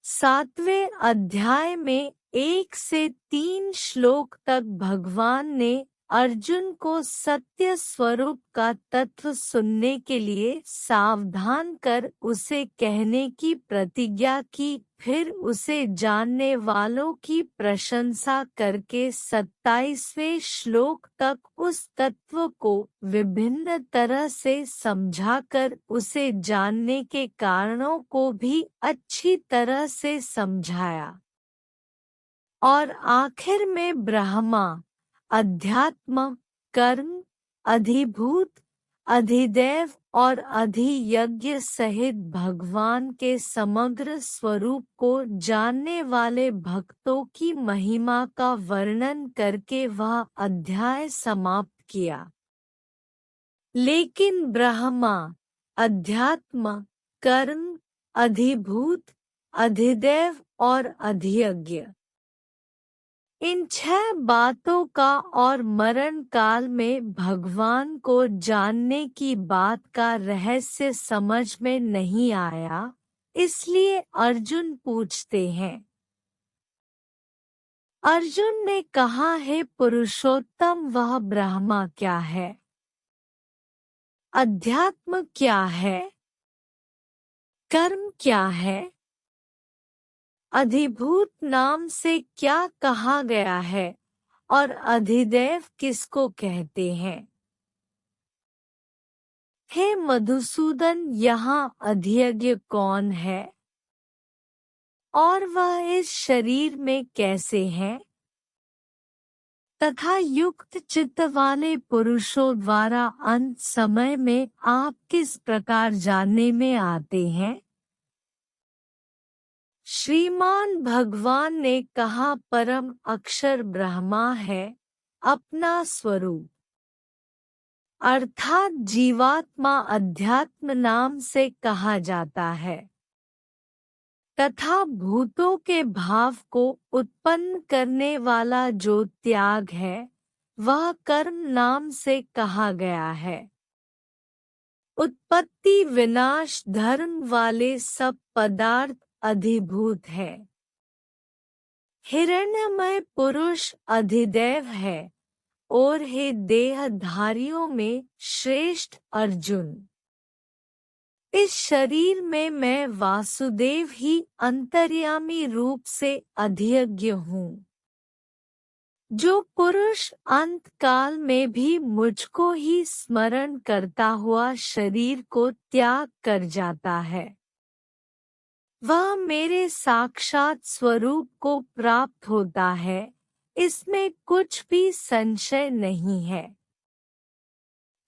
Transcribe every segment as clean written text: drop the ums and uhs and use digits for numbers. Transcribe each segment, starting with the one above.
7वें अध्याय में 1 से 3 श्लोक तक भगवान ने अर्जुन को सत्य स्वरूप का तत्व सुनने के लिए सावधान कर उसे कहने की प्रतिज्ञा की। फिर उसे जानने वालों की प्रशंसा करके 27वें श्लोक तक उस तत्व को विभिन्न तरह से समझाकर उसे जानने के कारणों को भी अच्छी तरह से समझाया। और आखिर में ब्रह्मा, अध्यात्म, कर्म, अधिभूत, अधिदैव और अधियज्ञ सहित भगवान के समग्र स्वरूप को जानने वाले भक्तों की महिमा का वर्णन करके वह अध्याय समाप्त किया। लेकिन ब्रह्मा, अध्यात्म, कर्म, अधिभूत, अधिदैव और अधियज्ञ, इन 6 बातों का और मरण काल में भगवान को जानने की बात का रहस्य समझ में नहीं आया। इसलिए अर्जुन पूछते हैं। अर्जुन ने कहा, हे पुरुषोत्तम, वह ब्रह्मा क्या है? अध्यात्म क्या है? कर्म क्या है? अधिभूत नाम से क्या कहा गया है और अधिदैव किसको कहते हैं? हे मधुसूदन, यहाँ अधियज्ञ कौन है और वह इस शरीर में कैसे है? तथा युक्त चित्त वाले पुरुषों द्वारा अंत समय में आप किस प्रकार जानने में आते हैं? श्रीमान भगवान ने कहा, परम अक्षर ब्रह्मा है, अपना स्वरूप अर्थात जीवात्मा अध्यात्म नाम से कहा जाता है। तथा भूतों के भाव को उत्पन्न करने वाला जो त्याग है वह कर्म नाम से कहा गया है। उत्पत्ति विनाश धर्म वाले सब पदार्थ अधिभूत है। हिरण्यमय पुरुष अधिदैव है और हे देहधारियों में श्रेष्ठ अर्जुन, इस शरीर में मैं वासुदेव ही अंतर्यामी रूप से अधियज्ञ हूँ। जो पुरुष अंत काल में भी मुझको ही स्मरण करता हुआ शरीर को त्याग कर जाता है वह मेरे साक्षात स्वरूप को प्राप्त होता है, इसमें कुछ भी संशय नहीं है।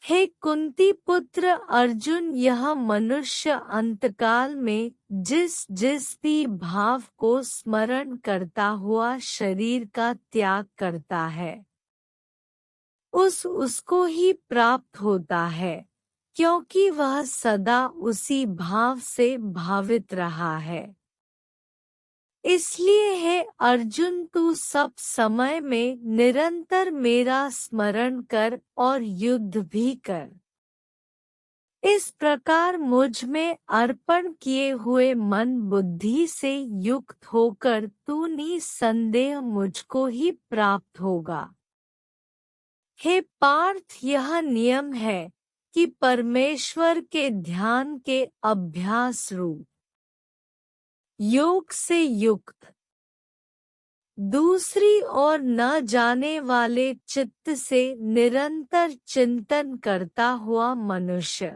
हे कुंती पुत्र अर्जुन, यह मनुष्य अंतकाल में जिस जिस भी भाव को स्मरण करता हुआ शरीर का त्याग करता है उसको ही प्राप्त होता है, क्योंकि वह सदा उसी भाव से भावित रहा है। इसलिए है अर्जुन, तू सब समय में निरंतर मेरा स्मरण कर और युद्ध भी कर। इस प्रकार मुझ में अर्पण किए हुए मन बुद्धि से युक्त होकर तू निसंदेह मुझको ही प्राप्त होगा। हे पार्थ, यह नियम है कि परमेश्वर के ध्यान के अभ्यास रूप योग से युक्त दूसरी ओर न जाने वाले चित्त से निरंतर चिंतन करता हुआ मनुष्य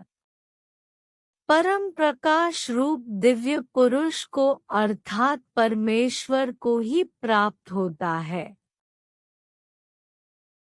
परम प्रकाश रूप दिव्य पुरुष को अर्थात परमेश्वर को ही प्राप्त होता है।